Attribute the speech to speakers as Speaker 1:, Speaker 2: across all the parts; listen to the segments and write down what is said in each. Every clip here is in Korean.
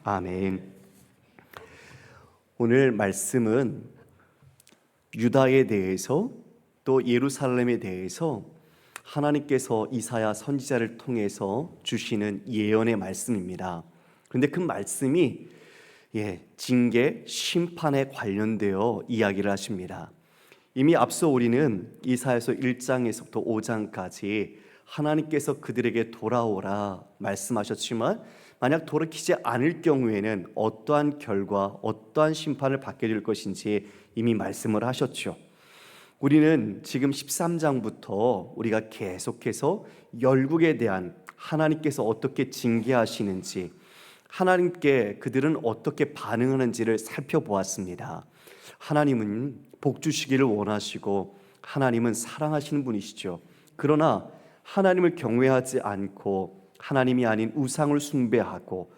Speaker 1: 아멘. 오늘 말씀은 유다에 대해서 또 예루살렘에 대해서 하나님께서 이사야 선지자를 통해서 주시는 예언의 말씀입니다. 그런데 그 말씀이 징계, 심판에 관련되어 이야기를 하십니다. 이미 앞서 우리는 이사야서 1장에서부터 5장까지 하나님께서 그들에게 돌아오라 말씀하셨지만 만약 돌이키지 않을 경우에는 어떠한 결과, 어떠한 심판을 받게 될 것인지 이미 말씀을 하셨죠. 우리는 지금 13장부터 우리가 계속해서 열국에 대한 하나님께서 어떻게 징계하시는지, 하나님께 그들은 어떻게 반응하는지를 살펴보았습니다. 하나님은 복 주시기를 원하시고 하나님은 사랑하시는 분이시죠. 그러나 하나님을 경외하지 않고 하나님이 아닌 우상을 숭배하고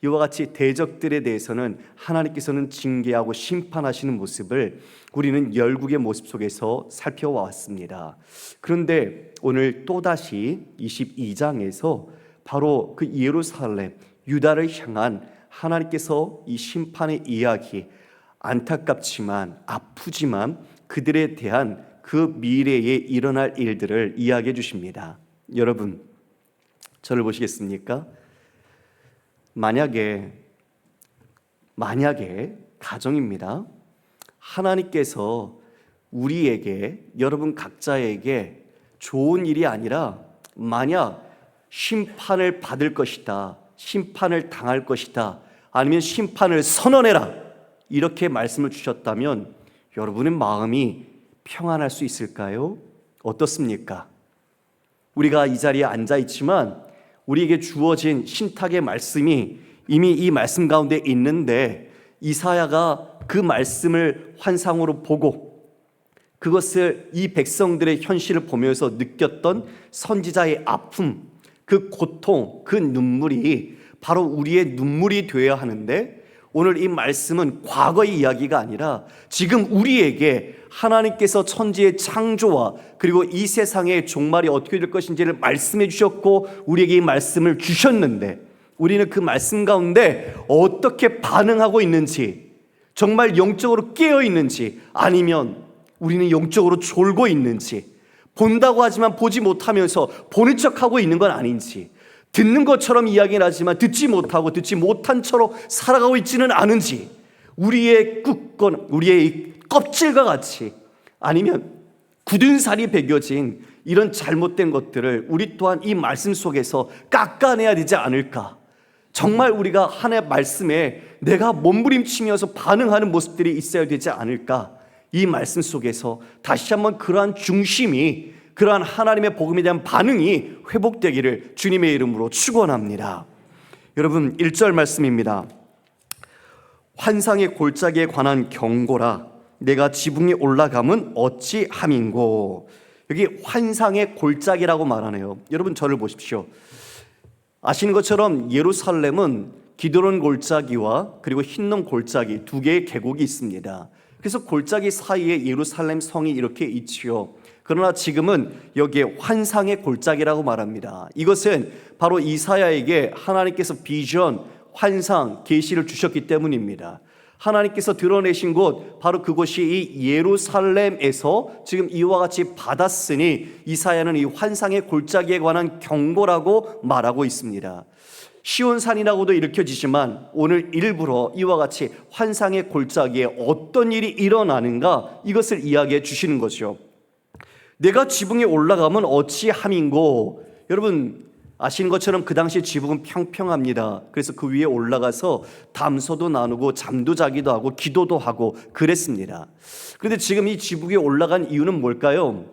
Speaker 1: 이와 같이 대적들에 대해서는 하나님께서는 징계하고 심판하시는 모습을 우리는 열국의 모습 속에서 살펴왔습니다. 그런데 오늘 또다시 22장에서 바로 그 예루살렘, 유다를 향한 하나님께서 이 심판의 이야기, 안타깝지만 아프지만 그들에 대한 그 미래에 일어날 일들을 이야기해 주십니다. 여러분, 저를 보시겠습니까? 만약에 가정입니다. 하나님께서 우리에게, 여러분 각자에게 좋은 일이 아니라 만약 심판을 받을 것이다, 심판을 당할 것이다, 아니면 심판을 선언해라, 이렇게 말씀을 주셨다면 여러분의 마음이 평안할 수 있을까요? 어떻습니까? 우리가 이 자리에 앉아 있지만 우리에게 주어진 신탁의 말씀이 이미 이 말씀 가운데 있는데, 이사야가 그 말씀을 환상으로 보고 그것을 이 백성들의 현실을 보면서 느꼈던 선지자의 아픔, 그 고통, 그 눈물이 바로 우리의 눈물이 되어야 하는데, 오늘 이 말씀은 과거의 이야기가 아니라 지금 우리에게 하나님께서 천지의 창조와 그리고 이 세상의 종말이 어떻게 될 것인지를 말씀해 주셨고 우리에게 이 말씀을 주셨는데, 우리는 그 말씀 가운데 어떻게 반응하고 있는지, 정말 영적으로 깨어 있는지, 아니면 우리는 영적으로 졸고 있는지, 본다고 하지만 보지 못하면서 보는 척하고 있는 건 아닌지, 듣는 것처럼 이야기는 하지만 듣지 못하고 듣지 못한 채로 살아가고 있지는 않은지, 우리의 굳건 우리의 껍질과 같이, 아니면 굳은 살이 배겨진 이런 잘못된 것들을 우리 또한 이 말씀 속에서 깎아내야 되지 않을까. 정말 우리가 하나님의 말씀에 내가 몸부림치면서 반응하는 모습들이 있어야 되지 않을까. 이 말씀 속에서 다시 한번 그러한 중심이, 그러한 하나님의 복음에 대한 반응이 회복되기를 주님의 이름으로 축원합니다. 여러분, 1절 말씀입니다. 환상의 골짜기에 관한 경고라. 내가 지붕에 올라감은 어찌함인고. 여기 환상의 골짜기라고 말하네요. 여러분, 저를 보십시오. 아시는 것처럼 예루살렘은 기드론 골짜기와 그리고 힌놈 골짜기 두 개의 계곡이 있습니다. 그래서 골짜기 사이에 예루살렘 성이 이렇게 있지요. 그러나 지금은 여기에 환상의 골짜기라고 말합니다. 이것은 바로 이사야에게 하나님께서 비전, 환상, 계시를 주셨기 때문입니다. 하나님께서 드러내신 곳, 바로 그곳이 이 예루살렘에서 지금 이와 같이 받았으니 이사야는 이 환상의 골짜기에 관한 경고라고 말하고 있습니다. 시온산이라고도 일으켜지지만 오늘 일부러 이와 같이 환상의 골짜기에 어떤 일이 일어나는가, 이것을 이야기해 주시는 거죠. 내가 지붕에 올라가면 어찌함인고. 여러분 아시는 것처럼 그 당시 지붕은 평평합니다. 그래서 그 위에 올라가서 담소도 나누고 잠도 자기도 하고 기도도 하고 그랬습니다. 그런데 지금 이 지붕에 올라간 이유는 뭘까요?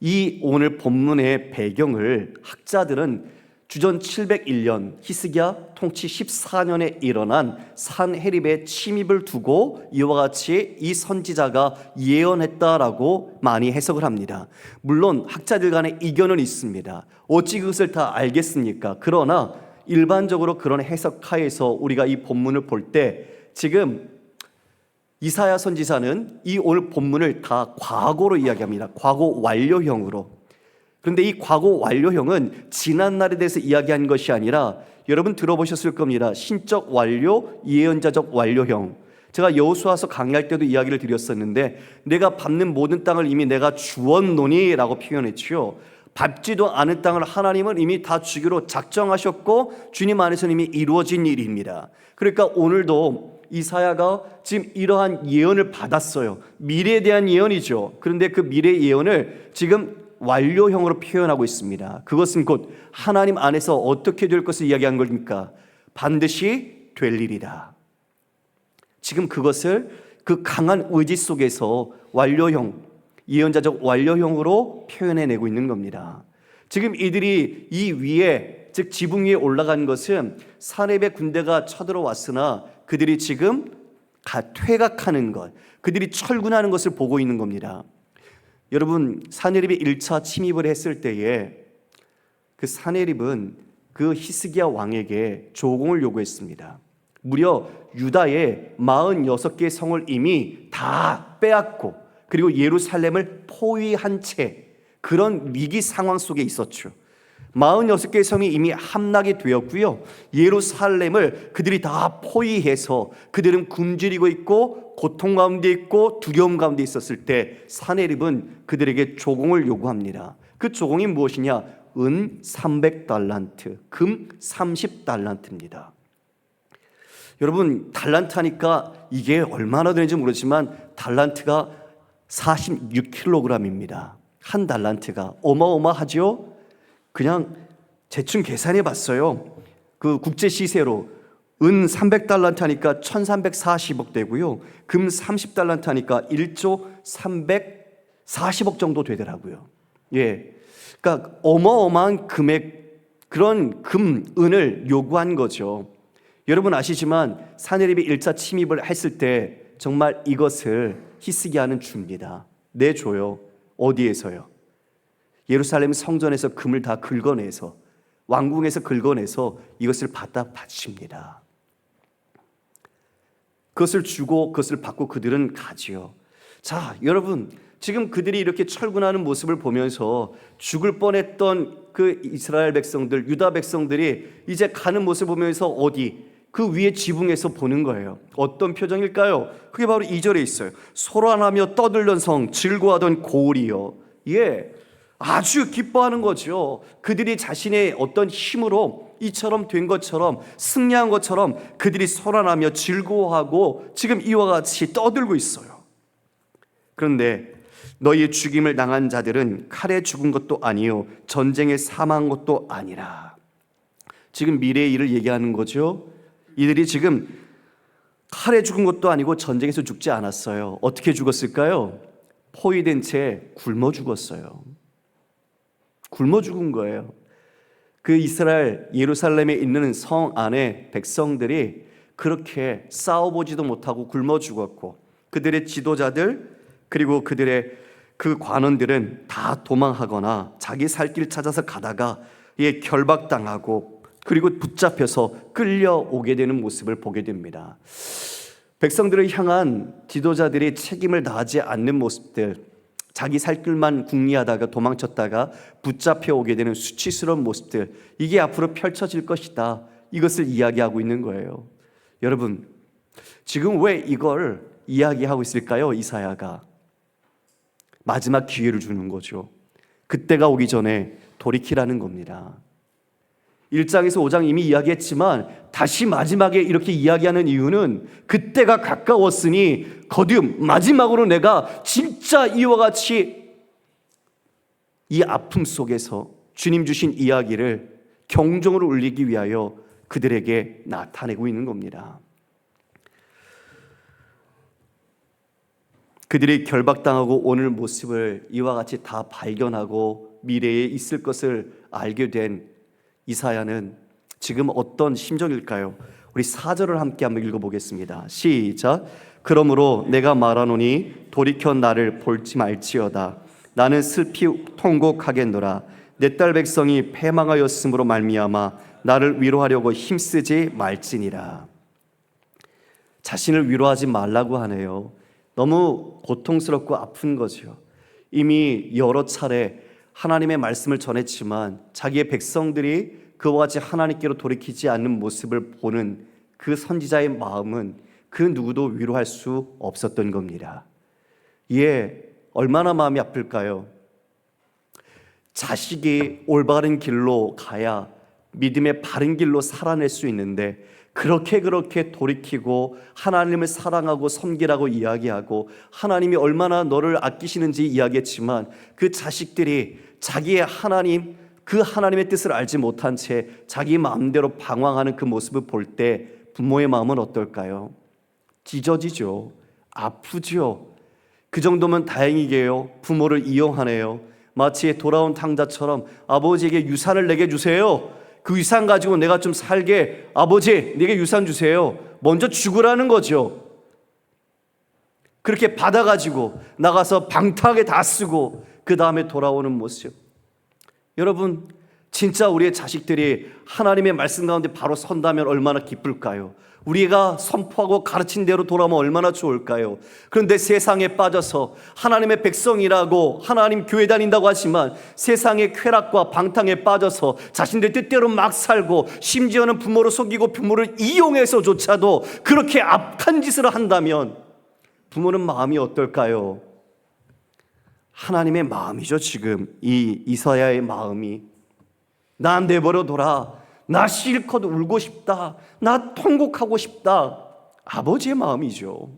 Speaker 1: 이 오늘 본문의 배경을 학자들은 주전 701년 히스기야 통치 14년에 일어난 산헤립의 침입을 두고 이와 같이 이 선지자가 예언했다라고 많이 해석을 합니다. 물론 학자들 간의 이견은 있습니다. 어찌 그것을 다 알겠습니까? 그러나 일반적으로 그런 해석하에서 우리가 이 본문을 볼 때 지금 이사야 선지자는 이 오늘 본문을 다 과거로 이야기합니다. 과거 완료형으로. 그런데 이 과거 완료형은 지난 날에 대해서 이야기한 것이 아니라 여러분 들어보셨을 겁니다. 신적 완료, 예언자적 완료형. 제가 여호수아서 강의할 때도 이야기를 드렸었는데 내가 밟는 모든 땅을 이미 내가 주었노니 라고 표현했지요. 밟지도 않은 땅을 하나님은 이미 다 주기로 작정하셨고 주님 안에서는 이미 이루어진 일입니다. 그러니까 오늘도 이사야가 지금 이러한 예언을 받았어요. 미래에 대한 예언이죠. 그런데 그 미래 예언을 지금 완료형으로 표현하고 있습니다. 그것은 곧 하나님 안에서 어떻게 될 것을 이야기한 겁니까? 반드시 될 일이다. 지금 그것을 그 강한 의지 속에서 완료형, 예언자적 완료형으로 표현해내고 있는 겁니다. 지금 이들이 이 위에, 즉 지붕 위에 올라간 것은 사렙의 군대가 쳐들어왔으나 그들이 지금 퇴각하는 것, 그들이 철군하는 것을 보고 있는 겁니다. 여러분, 사네립이 1차 침입을 했을 때에 그 사네립은 그 히스기야 왕에게 조공을 요구했습니다. 무려 유다의 46개의 성을 이미 다 빼앗고 그리고 예루살렘을 포위한 채 그런 위기 상황 속에 있었죠. 46개의 성이 이미 함락이 되었고요. 예루살렘을 그들이 다 포위해서 그들은 굶주리고 있고 고통 가운데 있고 두려움 가운데 있었을 때 사네립은 그들에게 조공을 요구합니다. 그 조공이 무엇이냐? 은 300달란트, 금 30달란트입니다. 여러분, 달란트 하니까 이게 얼마나 되는지 모르지만 달란트가 46kg입니다. 한 달란트가 어마어마하죠? 그냥 대충 계산해 봤어요. 그 국제 시세로 은 300달란트 하니까 1340억 되고요. 금 30달란트 하니까 1조 340억 정도 되더라고요. 예. 그러니까 어마어마한 금액, 그런 은을 요구한 거죠. 여러분 아시지만 사네립이 1차 침입을 했을 때 정말 이것을 히스기야는 줍니다. 내줘요. 어디에서요? 예루살렘 성전에서 금을 다 긁어내서 왕궁에서 긁어내서 이것을 받아 바칩니다. 그것을 주고 그것을 받고 그들은 가지요. 자, 여러분, 지금 그들이 이렇게 철군하는 모습을 보면서 죽을 뻔했던 그 이스라엘 백성들, 유다 백성들이 이제 가는 모습을 보면서 어디? 그 위에 지붕에서 보는 거예요. 어떤 표정일까요? 그게 바로 2절에 있어요. 소란하며 떠들던 성, 즐거워하던 고을이요. 예, 아주 기뻐하는 거죠. 그들이 자신의 어떤 힘으로 이처럼 된 것처럼, 승리한 것처럼 그들이 소란하며 즐거워하고 지금 이와 같이 떠들고 있어요. 그런데 너희의 죽임을 당한 자들은 칼에 죽은 것도 아니요 전쟁에 사망한 것도 아니라. 지금 미래의 일을 얘기하는 거죠. 이들이 지금 칼에 죽은 것도 아니고 전쟁에서 죽지 않았어요. 어떻게 죽었을까요? 포위된 채 굶어 죽었어요. 굶어 죽은 거예요. 그 이스라엘 예루살렘에 있는 성 안에 백성들이 그렇게 싸워보지도 못하고 굶어 죽었고 그들의 지도자들 그리고 그들의 그 관원들은 다 도망하거나 자기 살 길 찾아서 가다가 결박당하고 그리고 붙잡혀서 끌려오게 되는 모습을 보게 됩니다. 백성들을 향한 지도자들이 책임을 다하지 않는 모습들, 자기 살 길만 궁리하다가 도망쳤다가 붙잡혀 오게 되는 수치스러운 모습들, 이게 앞으로 펼쳐질 것이다. 이것을 이야기하고 있는 거예요. 여러분, 지금 왜 이걸 이야기하고 있을까요? 이사야가 마지막 기회를 주는 거죠. 그때가 오기 전에 돌이키라는 겁니다. 1장에서 5장 이미 이야기했지만 다시 마지막에 이렇게 이야기하는 이유는 그때가 가까웠으니 거듭 마지막으로 내가 진짜 이와 같이 이 아픔 속에서 주님 주신 이야기를 경종으로 울리기 위하여 그들에게 나타내고 있는 겁니다. 그들이 결박당하고 오늘 모습을 이와 같이 다 발견하고 미래에 있을 것을 알게 된 이사야는 지금 어떤 심정일까요? 우리 4절을 함께 한번 읽어보겠습니다. 시작. 그러므로 내가 말하노니 돌이켜 나를 볼지 말지어다. 나는 슬피 통곡하겠노라. 내 딸 백성이 패망하였으므로 말미암아 나를 위로하려고 힘쓰지 말지니라. 자신을 위로하지 말라고 하네요. 너무 고통스럽고 아픈 거죠. 이미 여러 차례 하나님의 말씀을 전했지만 자기의 백성들이 그와 같이 하나님께로 돌이키지 않는 모습을 보는 그 선지자의 마음은 그 누구도 위로할 수 없었던 겁니다. 이에 얼마나 마음이 아플까요? 자식이 올바른 길로 가야 믿음의 바른 길로 살아낼 수 있는데 그렇게 돌이키고 하나님을 사랑하고 섬기라고 이야기하고 하나님이 얼마나 너를 아끼시는지 이야기했지만 그 자식들이 자기의 하나님, 그 하나님의 뜻을 알지 못한 채 자기 마음대로 방황하는 그 모습을 볼 때 부모의 마음은 어떨까요? 찢어지죠. 아프죠. 그 정도면 다행이게요. 부모를 이용하네요. 마치 돌아온 탕자처럼 아버지에게 유산을 내게 주세요. 그 유산 가지고 내가 좀 살게. 아버지, 내게 유산 주세요. 먼저 죽으라는 거죠. 그렇게 받아가지고 나가서 방탕하게 다 쓰고 그 다음에 돌아오는 모습. 여러분, 진짜 우리의 자식들이 하나님의 말씀 가운데 바로 선다면 얼마나 기쁠까요? 우리가 선포하고 가르친 대로 돌아오면 얼마나 좋을까요? 그런데 세상에 빠져서 하나님의 백성이라고 하나님 교회 다닌다고 하지만 세상의 쾌락과 방탕에 빠져서 자신들 뜻대로 막 살고 심지어는 부모를 속이고 부모를 이용해서조차도 그렇게 악한 짓을 한다면 부모는 마음이 어떨까요? 하나님의 마음이죠. 지금 이 이사야의 마음이 나 내버려둬라. 나 실컷 울고 싶다. 나 통곡하고 싶다. 아버지의 마음이죠.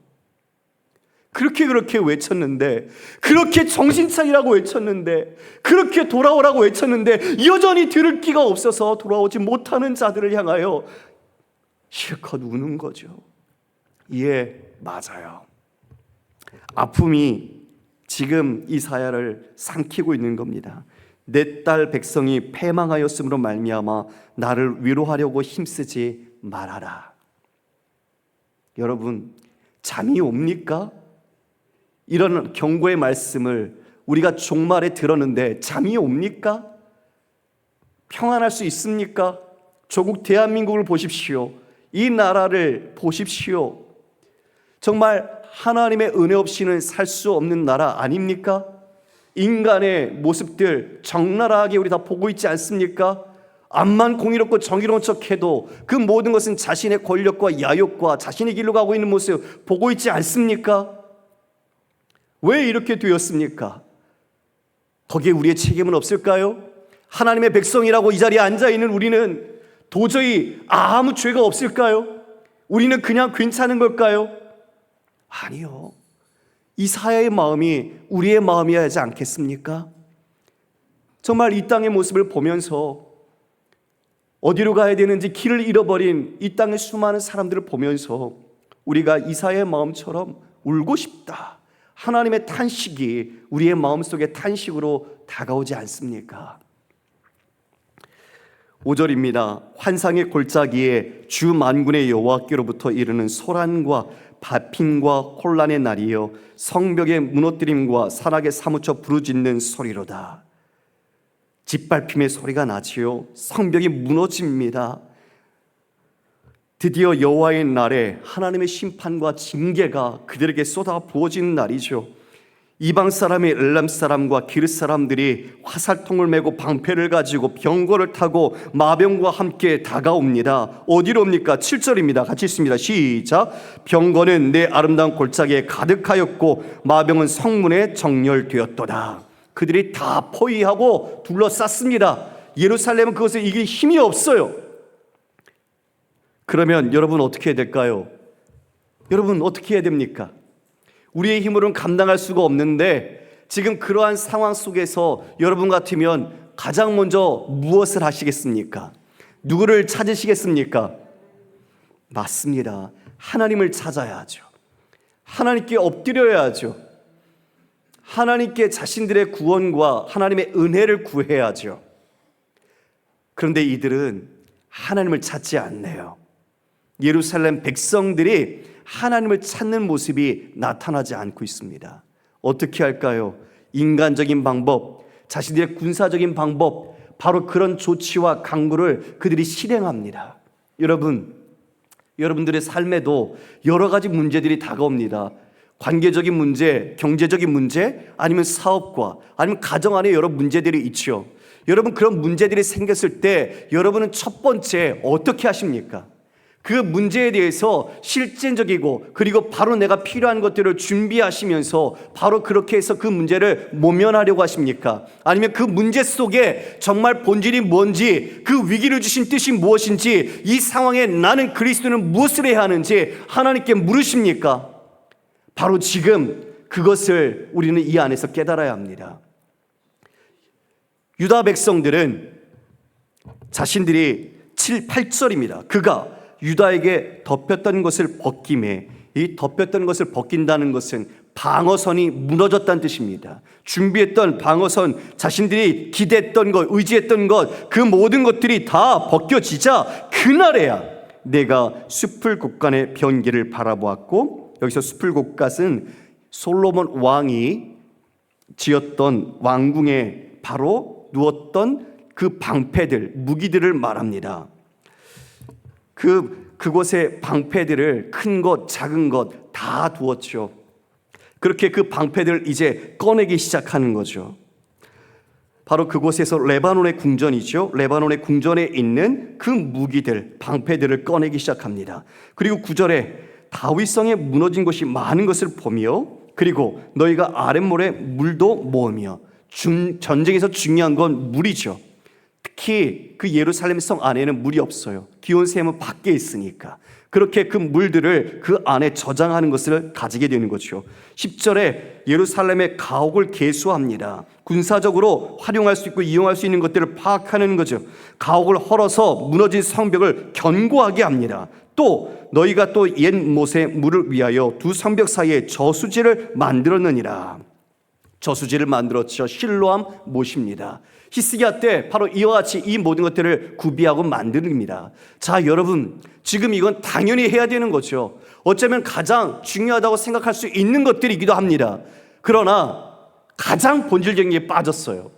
Speaker 1: 그렇게 외쳤는데, 그렇게 정신 차리라고 외쳤는데, 그렇게 돌아오라고 외쳤는데 여전히 들을 기가 없어서 돌아오지 못하는 자들을 향하여 실컷 우는 거죠. 예, 맞아요. 아픔이 지금 이사야를 삼키고 있는 겁니다. 내 딸 백성이 패망하였으므로 말미암아 나를 위로하려고 힘쓰지 말아라. 여러분, 잠이 옵니까? 이런 경고의 말씀을 우리가 종말에 들었는데 잠이 옵니까? 평안할 수 있습니까? 조국 대한민국을 보십시오. 이 나라를 보십시오. 정말 하나님의 은혜 없이는 살 수 없는 나라 아닙니까? 인간의 모습들 적나라하게 우리 다 보고 있지 않습니까? 암만 공의롭고 정의로운 척해도 그 모든 것은 자신의 권력과 야욕과 자신의 길로 가고 있는 모습 보고 있지 않습니까? 왜 이렇게 되었습니까? 거기에 우리의 책임은 없을까요? 하나님의 백성이라고 이 자리에 앉아있는 우리는 도저히 아무 죄가 없을까요? 우리는 그냥 괜찮은 걸까요? 아니요. 이사야의 마음이 우리의 마음이어야 하지 않겠습니까? 정말 이 땅의 모습을 보면서 어디로 가야 되는지 길을 잃어버린 이 땅의 수많은 사람들을 보면서 우리가 이사야의 마음처럼 울고 싶다. 하나님의 탄식이 우리의 마음속에 탄식으로 다가오지 않습니까? 5절입니다. 환상의 골짜기에 주 만군의 여호와께로부터 이르는 소란과 바핌과 혼란의 날이요 성벽의 무너뜨림과 산악에 사무쳐 부르짖는 소리로다. 짓밟힘의 소리가 나지요 성벽이 무너집니다. 드디어 여호와의 날에 하나님의 심판과 징계가 그들에게 쏟아 부어지는 날이죠. 이방 사람의 엘람 사람과 기르 사람들이 화살통을 메고 방패를 가지고 병거를 타고 마병과 함께 다가옵니다. 어디로 옵니까? 7절입니다. 같이 읽습니다. 시작. 병거는 내 아름다운 골짜기에 가득하였고 마병은 성문에 정렬되었도다. 그들이 다 포위하고 둘러쌌습니다. 예루살렘은 그것을 이길 힘이 없어요. 그러면 여러분 어떻게 해야 될까요? 여러분 어떻게 해야 됩니까? 우리의 힘으로는 감당할 수가 없는데 지금 그러한 상황 속에서 여러분 같으면 가장 먼저 무엇을 하시겠습니까? 누구를 찾으시겠습니까? 맞습니다. 하나님을 찾아야 하죠. 하나님께 엎드려야 하죠. 하나님께 자신들의 구원과 하나님의 은혜를 구해야 하죠. 그런데 이들은 하나님을 찾지 않네요. 예루살렘 백성들이 하나님을 찾는 모습이 나타나지 않고 있습니다. 어떻게 할까요? 인간적인 방법, 자신들의 군사적인 방법, 바로 그런 조치와 강구를 그들이 실행합니다. 여러분들의 삶에도 여러 가지 문제들이 다가옵니다. 관계적인 문제, 경제적인 문제, 아니면 사업과 아니면 가정 안에 여러 문제들이 있죠. 여러분, 그런 문제들이 생겼을 때 여러분은 첫 번째 어떻게 하십니까? 그 문제에 대해서 실질적이고 그리고 바로 내가 필요한 것들을 준비하시면서 바로 그렇게 해서 그 문제를 모면하려고 하십니까? 아니면 그 문제 속에 정말 본질이 뭔지, 그 위기를 주신 뜻이 무엇인지, 이 상황에 나는 그리스도는 무엇을 해야 하는지 하나님께 물으십니까? 바로 지금 그것을 우리는 이 안에서 깨달아야 합니다. 유다 백성들은 자신들이 7, 8절입니다. 그가 유다에게 덮였던 것을 벗김에, 이 덮였던 것을 벗긴다는 것은 방어선이 무너졌다는 뜻입니다. 준비했던 방어선, 자신들이 기대했던 것, 의지했던 것, 그 모든 것들이 다 벗겨지자 그날에야 내가 숲을 곳간의 변기를 바라보았고, 여기서 숲을 곳간은 솔로몬 왕이 지었던 왕궁에 바로 누웠던 그 방패들, 무기들을 말합니다. 그곳에 방패들을 큰 것, 작은 것 다 두었죠. 그렇게 그 방패들을 이제 꺼내기 시작하는 거죠. 바로 그곳에서 레바논의 궁전이죠. 레바논의 궁전에 있는 그 무기들, 방패들을 꺼내기 시작합니다. 그리고 9절에 다윗성에 무너진 곳이 많은 것을 보며, 그리고 너희가 아랫모래 물도 모으며, 전쟁에서 중요한 건 물이죠. 특히 그 예루살렘 성 안에는 물이 없어요. 기온샘은 밖에 있으니까. 그렇게 그 물들을 그 안에 저장하는 것을 가지게 되는 거죠. 10절에 예루살렘의 가옥을 개수합니다. 군사적으로 활용할 수 있고 이용할 수 있는 것들을 파악하는 거죠. 가옥을 헐어서 무너진 성벽을 견고하게 합니다. 또 너희가 또 옛 못의 물을 위하여 두 성벽 사이에 저수지를 만들었느니라. 저수지를 만들었죠. 실로암 못입니다. 히스기야 때 바로 이와 같이 이 모든 것들을 구비하고 만듭니다. 자, 여러분, 지금 이건 당연히 해야 되는 거죠. 어쩌면 가장 중요하다고 생각할 수 있는 것들이기도 합니다. 그러나 가장 본질적인 게 빠졌어요.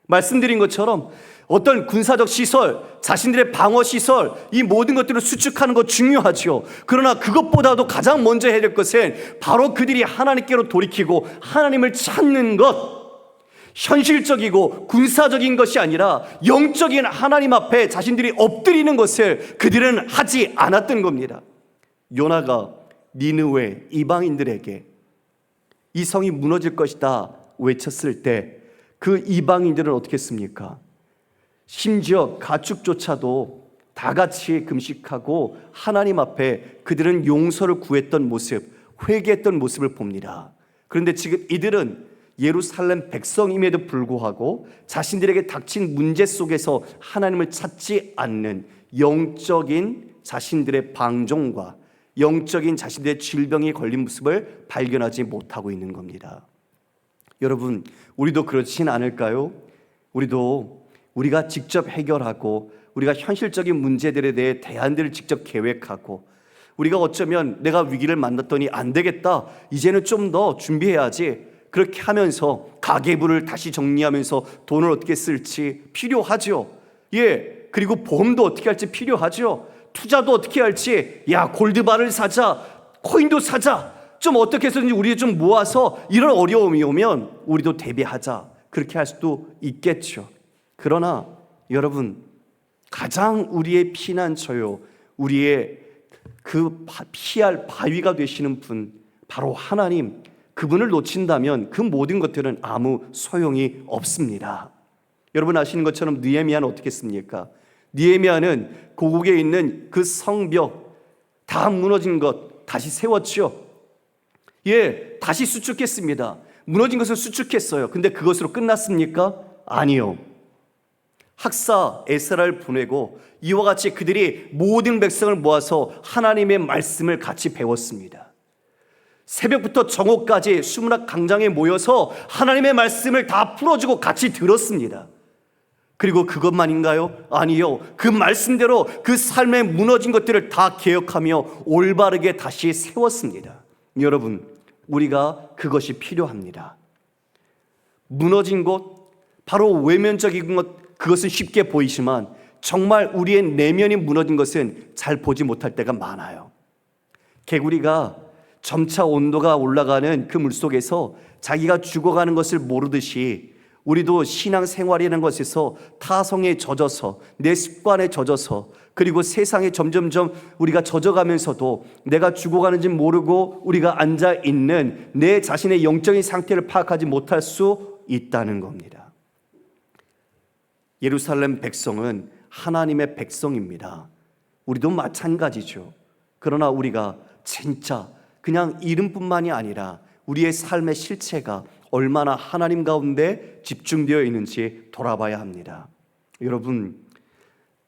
Speaker 1: 말씀드린 것처럼 어떤 군사적 시설, 자신들의 방어 시설, 이 모든 것들을 수축하는 것 중요하죠. 그러나 그것보다도 가장 먼저 해야 될 것은 바로 그들이 하나님께로 돌이키고 하나님을 찾는 것, 현실적이고 군사적인 것이 아니라 영적인 하나님 앞에 자신들이 엎드리는 것을 그들은 하지 않았던 겁니다. 요나가 니느웨 이방인들에게 이 성이 무너질 것이다 외쳤을 때 그 이방인들은 어떻게 했습니까? 심지어 가축조차도 다 같이 금식하고 하나님 앞에 그들은 용서를 구했던 모습, 회개했던 모습을 봅니다. 그런데 지금 이들은 예루살렘 백성임에도 불구하고 자신들에게 닥친 문제 속에서 하나님을 찾지 않는 영적인 자신들의 방종과 영적인 자신들의 질병이 걸린 모습을 발견하지 못하고 있는 겁니다. 여러분, 우리도 그렇진 않을까요? 우리가 직접 해결하고 우리가 현실적인 문제들에 대해 대안들을 직접 계획하고 우리가 어쩌면 내가 위기를 만났더니 안 되겠다, 이제는 좀 더 준비해야지, 그렇게 하면서 가계부를 다시 정리하면서 돈을 어떻게 쓸지 필요하죠. 예, 그리고 보험도 어떻게 할지 필요하죠. 투자도 어떻게 할지, 야, 골드바를 사자, 코인도 사자, 좀 어떻게 해서든지 우리 좀 모아서 이런 어려움이 오면 우리도 대비하자, 그렇게 할 수도 있겠죠. 그러나 여러분, 가장 우리의 피난처요, 우리의 그 피할 바위가 되시는 분, 바로 하나님, 그분을 놓친다면 그 모든 것들은 아무 소용이 없습니다. 여러분 아시는 것처럼 느헤미야는 어떻게 했습니까? 느헤미야는 고국에 있는 그 성벽 다 무너진 것 다시 세웠죠. 예, 다시 수축했습니다. 무너진 것을 수축했어요. 근데 그것으로 끝났습니까? 아니요. 학사 에스라를 보내고 이와 같이 그들이 모든 백성을 모아서 하나님의 말씀을 같이 배웠습니다. 새벽부터 정오까지 수문학 강장에 모여서 하나님의 말씀을 다 풀어주고 같이 들었습니다. 그리고 그것만인가요? 아니요. 그 말씀대로 그 삶에 무너진 것들을 다 개혁하며 올바르게 다시 세웠습니다. 여러분, 우리가 그것이 필요합니다. 무너진 곳, 바로 외면적인 것, 그것은 쉽게 보이지만 정말 우리의 내면이 무너진 것은 잘 보지 못할 때가 많아요. 개구리가 점차 온도가 올라가는 그 물속에서 자기가 죽어가는 것을 모르듯이 우리도 신앙생활이라는 것에서 타성에 젖어서, 내 습관에 젖어서, 그리고 세상에 점점점 우리가 젖어가면서도 내가 죽어가는지 모르고 우리가 앉아있는 내 자신의 영적인 상태를 파악하지 못할 수 있다는 겁니다. 예루살렘 백성은 하나님의 백성입니다. 우리도 마찬가지죠. 그러나 우리가 진짜 그냥 이름뿐만이 아니라 우리의 삶의 실체가 얼마나 하나님 가운데 집중되어 있는지 돌아봐야 합니다. 여러분,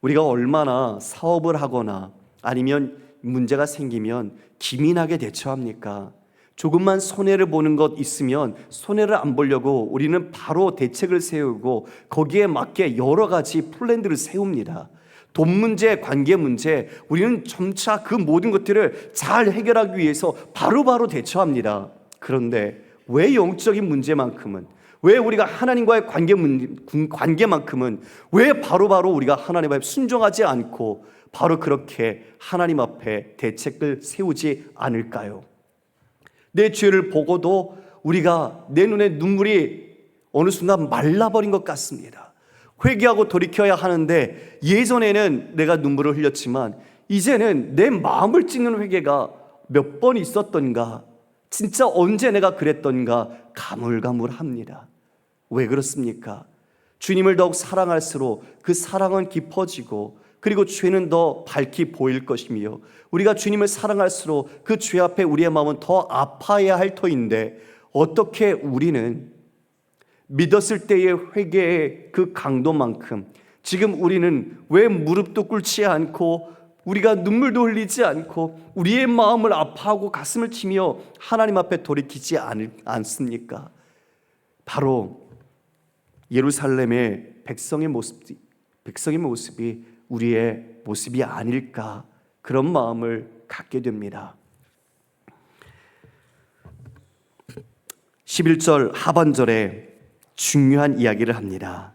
Speaker 1: 우리가 얼마나 사업을 하거나 아니면 문제가 생기면 기민하게 대처합니까? 조금만 손해를 보는 것 있으면 손해를 안 보려고 우리는 바로 대책을 세우고 거기에 맞게 여러 가지 플랜들을 세웁니다. 돈 문제, 관계 문제, 우리는 점차 그 모든 것들을 잘 해결하기 위해서 바로바로 대처합니다. 그런데 왜 영적인 문제만큼은, 왜 우리가 하나님과의 관계만큼은 왜 바로바로 우리가 하나님 앞에 순종하지 않고 바로 그렇게 하나님 앞에 대책을 세우지 않을까요? 내 죄를 보고도 우리가 내 눈에 눈물이 어느 순간 말라버린 것 같습니다. 회개하고 돌이켜야 하는데 예전에는 내가 눈물을 흘렸지만 이제는 내 마음을 찢는 회개가 몇 번 있었던가, 진짜 언제 내가 그랬던가 가물가물합니다. 왜 그렇습니까? 주님을 더욱 사랑할수록 그 사랑은 깊어지고 그리고 죄는 더 밝게 보일 것이며 우리가 주님을 사랑할수록 그 죄 앞에 우리의 마음은 더 아파야 할 터인데 어떻게 우리는 믿었을 때의 회개의 그 강도만큼 지금 우리는 왜 무릎도 꿇지 않고 우리가 눈물도 흘리지 않고 우리의 마음을 아파하고 가슴을 치며 하나님 앞에 돌이키지 않습니까? 바로 예루살렘의 백성의 모습이 우리의 모습이 아닐까, 그런 마음을 갖게 됩니다. 11절 하반절에 중요한 이야기를 합니다.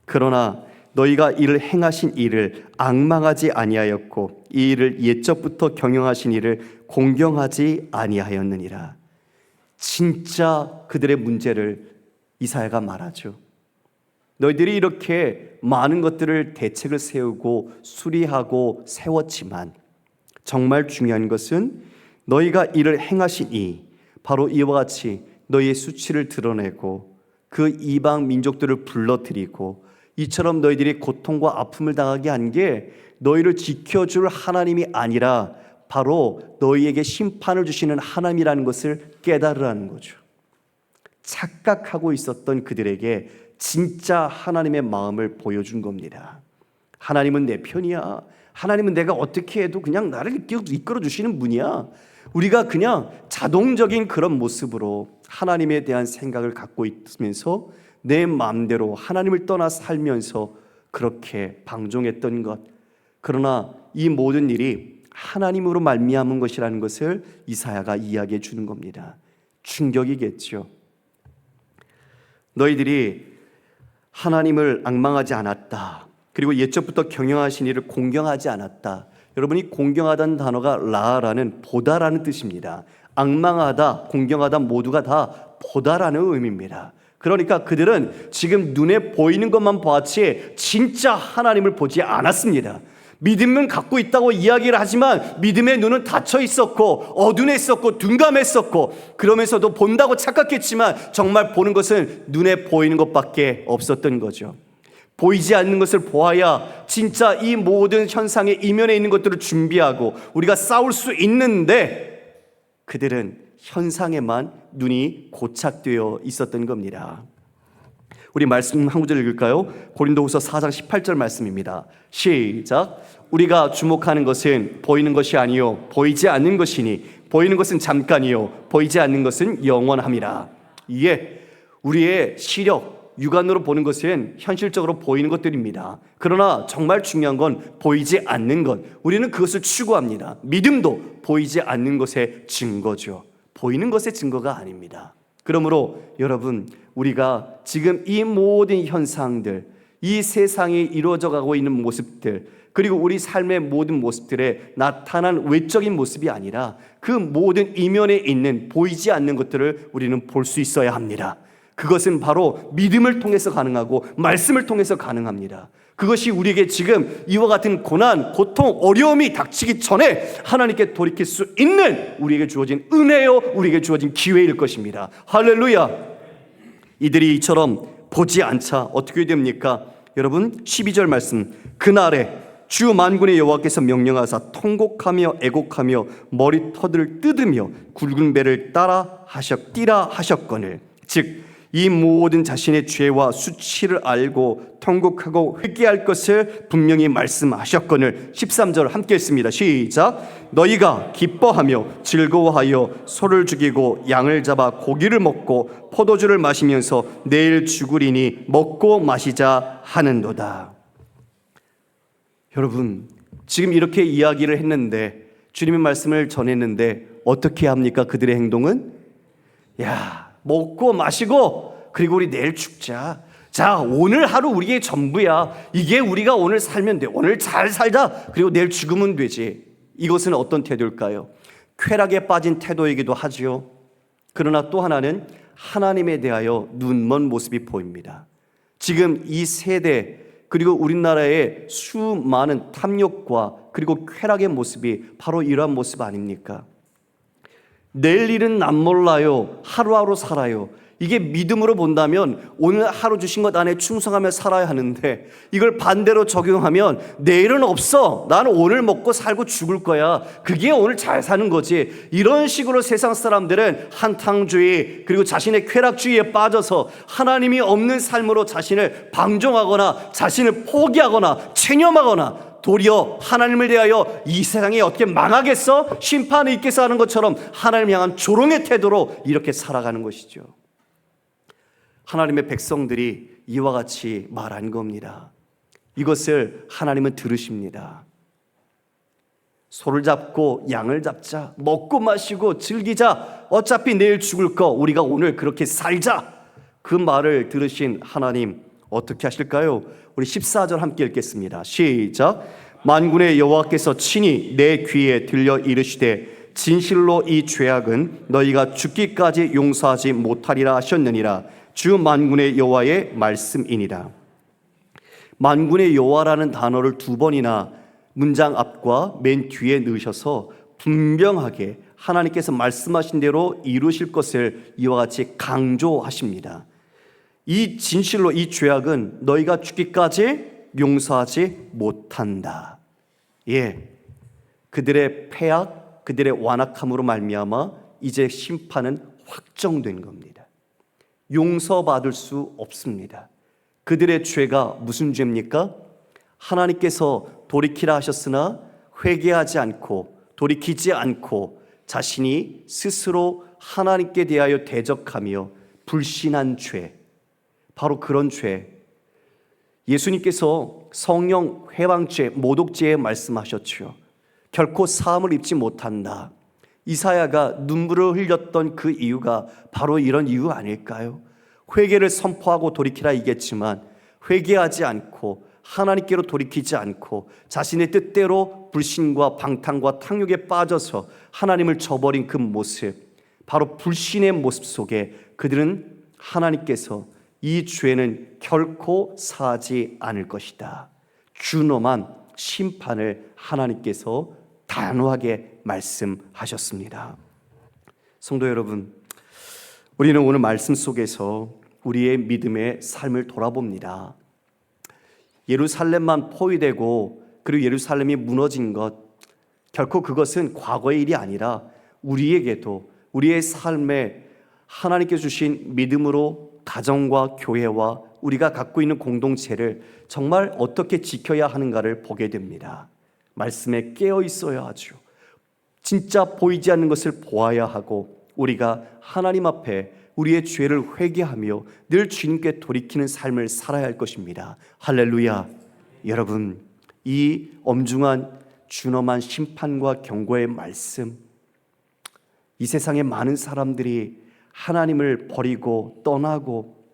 Speaker 1: 그러나 너희가 이를 행하신 이를 앙망하지 아니하였고 이 일을 옛적부터 경영하신 이를 공경하지 아니하였느니라. 진짜 그들의 문제를 이사야가 말하죠. 너희들이 이렇게 많은 것들을 대책을 세우고 수리하고 세웠지만 정말 중요한 것은 너희가 이를 행하신 이, 바로 이와 같이 너희의 수치를 드러내고 그 이방 민족들을 불러들이고 이처럼 너희들이 고통과 아픔을 당하게 한 게 너희를 지켜줄 하나님이 아니라 바로 너희에게 심판을 주시는 하나님이라는 것을 깨달으라는 거죠. 착각하고 있었던 그들에게 진짜 하나님의 마음을 보여준 겁니다. 하나님은 내 편이야. 하나님은 내가 어떻게 해도 그냥 나를 이끌어 주시는 분이야. 우리가 그냥 자동적인 그런 모습으로 하나님에 대한 생각을 갖고 있으면서 내 마음대로 하나님을 떠나 살면서 그렇게 방종했던 것, 그러나 이 모든 일이 하나님으로 말미암은 것이라는 것을 이사야가 이야기해 주는 겁니다. 충격이겠죠. 너희들이 하나님을 앙망하지 않았다, 그리고 옛적부터 경영하신 이를 공경하지 않았다. 여러분이 공경하다는 단어가 라라는 보다라는 뜻입니다. 앙망하다, 공경하다 모두가 다 보다라는 의미입니다. 그러니까 그들은 지금 눈에 보이는 것만 보았지 진짜 하나님을 보지 않았습니다. 믿음은 갖고 있다고 이야기를 하지만 믿음의 눈은 닫혀 있었고 어두웠었고 둔감했었고 그러면서도 본다고 착각했지만 정말 보는 것은 눈에 보이는 것밖에 없었던 거죠. 보이지 않는 것을 보아야 진짜 이 모든 현상의 이면에 있는 것들을 준비하고 우리가 싸울 수 있는데 그들은 현상에만 눈이 고착되어 있었던 겁니다. 우리 말씀 한 구절 읽을까요? 고린도후서 4장 18절 말씀입니다. 시작. 우리가 주목하는 것은 보이는 것이 아니요 보이지 않는 것이니 보이는 것은 잠깐이요 보이지 않는 것은 영원함이라. 이게 우리의 시력, 육안으로 보는 것은 현실적으로 보이는 것들입니다. 그러나 정말 중요한 건 보이지 않는 것, 우리는 그것을 추구합니다. 믿음도 보이지 않는 것의 증거죠. 보이는 것의 증거가 아닙니다. 그러므로 여러분, 우리가 지금 이 모든 현상들, 이 세상이 이루어져 가고 있는 모습들, 그리고 우리 삶의 모든 모습들에 나타난 외적인 모습이 아니라 그 모든 이면에 있는 보이지 않는 것들을 우리는 볼 수 있어야 합니다. 그것은 바로 믿음을 통해서 가능하고 말씀을 통해서 가능합니다. 그것이 우리에게 지금 이와 같은 고난, 고통, 어려움이 닥치기 전에 하나님께 돌이킬 수 있는 우리에게 주어진 은혜요, 우리에게 주어진 기회일 것입니다. 할렐루야. 이들이 이처럼 보지 않자 어떻게 됩니까? 여러분 12절 말씀, 그날에 주 만군의 여호와께서 명령하사 통곡하며 애곡하며 머리터들을 뜯으며 굵은 배를 뛰라 하셨거늘, 즉 이 모든 자신의 죄와 수치를 알고 통곡하고 회개할 것을 분명히 말씀하셨거늘. 13절 함께 읽습니다. 시작. 너희가 기뻐하며 즐거워하여 소를 죽이고 양을 잡아 고기를 먹고 포도주를 마시면서 내일 죽으리니 먹고 마시자 하는도다. 여러분, 지금 이렇게 이야기를 했는데, 주님의 말씀을 전했는데 어떻게 합니까? 그들의 행동은 먹고 마시고 그리고 우리 내일 죽자. 자, 오늘 하루 우리의 전부야. 이게 우리가 오늘 살면 돼. 오늘 잘 살자. 그리고 내일 죽으면 되지. 이것은 어떤 태도일까요? 쾌락에 빠진 태도이기도 하지요. 그러나 또 하나는 하나님에 대하여 눈먼 모습이 보입니다. 지금 이 세대 그리고 우리나라의 수많은 탐욕과 그리고 쾌락의 모습이 바로 이러한 모습 아닙니까? 내일 일은 남 몰라요. 하루하루 살아요. 이게 믿음으로 본다면 오늘 하루 주신 것 안에 충성하며 살아야 하는데, 이걸 반대로 적용하면 내일은 없어. 나는 오늘 먹고 살고 죽을 거야. 그게 오늘 잘 사는 거지. 이런 식으로 세상 사람들은 한탕주의 그리고 자신의 쾌락주의에 빠져서 하나님이 없는 삶으로 자신을 방종하거나 자신을 포기하거나 체념하거나 도리어 하나님을 대하여 이 세상이 어떻게 망하겠어? 심판이 있겠어 하는 것처럼 하나님 향한 조롱의 태도로 이렇게 살아가는 것이죠. 하나님의 백성들이 이와 같이 말한 겁니다. 이것을 하나님은 들으십니다. 소를 잡고 양을 잡자, 먹고 마시고 즐기자, 어차피 내일 죽을 거 우리가 오늘 그렇게 살자. 그 말을 들으신 하나님 어떻게 하실까요? 우리 14절 함께 읽겠습니다. 시작. 만군의 여호와께서 친히 내 귀에 들려 이르시되 진실로 이 죄악은 너희가 죽기까지 용서하지 못하리라 하셨느니라. 주 만군의 여호와의 말씀이니라. 만군의 여호와라는 단어를 두 번이나 문장 앞과 맨 뒤에 넣으셔서 분명하게 하나님께서 말씀하신 대로 이루실 것을 이와 같이 강조하십니다. 이 진실로 이 죄악은 너희가 죽기까지 용서하지 못한다. 그들의 패악, 그들의 완악함으로 말미암아 이제 심판은 확정된 겁니다. 용서받을 수 없습니다. 그들의 죄가 무슨 죄입니까? 하나님께서 돌이키라 하셨으나 회개하지 않고 돌이키지 않고 자신이 스스로 하나님께 대하여 대적하며 불신한 죄, 바로 그런 죄. 예수님께서 성령 회방죄, 모독죄에 말씀하셨죠. 결코 사함을 입지 못한다. 이사야가 눈물을 흘렸던 그 이유가 바로 이런 이유 아닐까요? 회개를 선포하고 돌이키라 이겠지만 회개하지 않고 하나님께로 돌이키지 않고 자신의 뜻대로 불신과 방탕과 탕욕에 빠져서 하나님을 저버린 그 모습, 바로 불신의 모습 속에 그들은 하나님께서 이 죄는 결코 사하지 않을 것이다, 준엄한 심판을 하나님께서 단호하게 말씀하셨습니다. 성도 여러분, 우리는 오늘 말씀 속에서 우리의 믿음의 삶을 돌아봅니다. 예루살렘만 포위되고 그리고 예루살렘이 무너진 것, 결코 그것은 과거의 일이 아니라 우리에게도 우리의 삶에 하나님께 주신 믿음으로 가정과 교회와 우리가 갖고 있는 공동체를 정말 어떻게 지켜야 하는가를 보게 됩니다. 말씀에 깨어 있어야 하죠. 진짜 보이지 않는 것을 보아야 하고 우리가 하나님 앞에 우리의 죄를 회개하며 늘 주님께 돌이키는 삶을 살아야 할 것입니다. 할렐루야. 여러분, 이 엄중한 준엄한 심판과 경고의 말씀, 이 세상의 많은 사람들이 하나님을 버리고 떠나고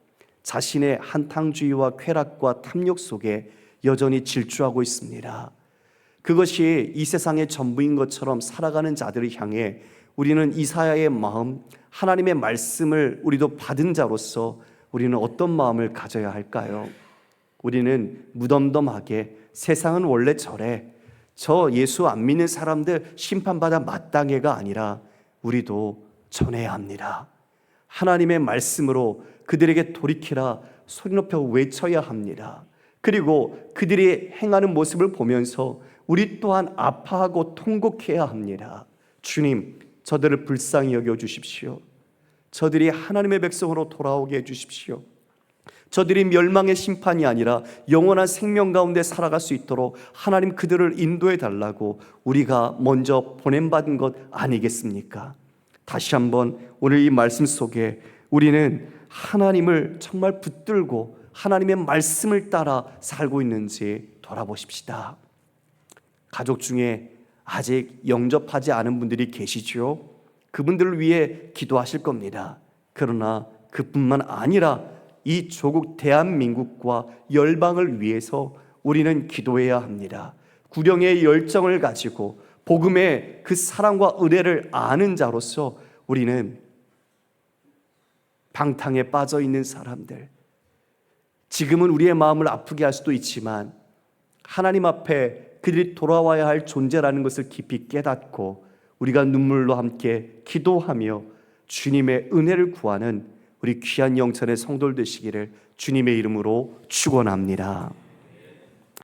Speaker 1: 자신의 한탕주의와 쾌락과 탐욕 속에 여전히 질주하고 있습니다. 그것이 이 세상의 전부인 것처럼 살아가는 자들을 향해 우리는 이사야의 마음, 하나님의 말씀을 우리도 받은 자로서 우리는 어떤 마음을 가져야 할까요? 우리는 무덤덤하게 세상은 원래 저래, 저 예수 안 믿는 사람들 심판받아 마땅해가 아니라 우리도 전해야 합니다. 하나님의 말씀으로 그들에게 돌이키라 소리 높여 외쳐야 합니다. 그리고 그들이 행하는 모습을 보면서 우리 또한 아파하고 통곡해야 합니다. 주님, 저들을 불쌍히 여겨 주십시오. 저들이 하나님의 백성으로 돌아오게 해 주십시오. 저들이 멸망의 심판이 아니라 영원한 생명 가운데 살아갈 수 있도록 하나님 그들을 인도해 달라고 우리가 먼저 보냄받은 것 아니겠습니까? 다시 한번 오늘 이 말씀 속에 우리는 하나님을 정말 붙들고 하나님의 말씀을 따라 살고 있는지 돌아보십시다. 가족 중에 아직 영접하지 않은 분들이 계시죠? 그분들을 위해 기도하실 겁니다. 그러나 그뿐만 아니라 이 조국 대한민국과 열방을 위해서 우리는 기도해야 합니다. 구령의 열정을 가지고 복음의 그 사랑과 은혜를 아는 자로서 우리는 방탕에 빠져 있는 사람들, 지금은 우리의 마음을 아프게 할 수도 있지만 하나님 앞에 그들이 돌아와야 할 존재라는 것을 깊이 깨닫고 우리가 눈물로 함께 기도하며 주님의 은혜를 구하는 우리 귀한 영천의 성도들 되시기를 주님의 이름으로 축원합니다.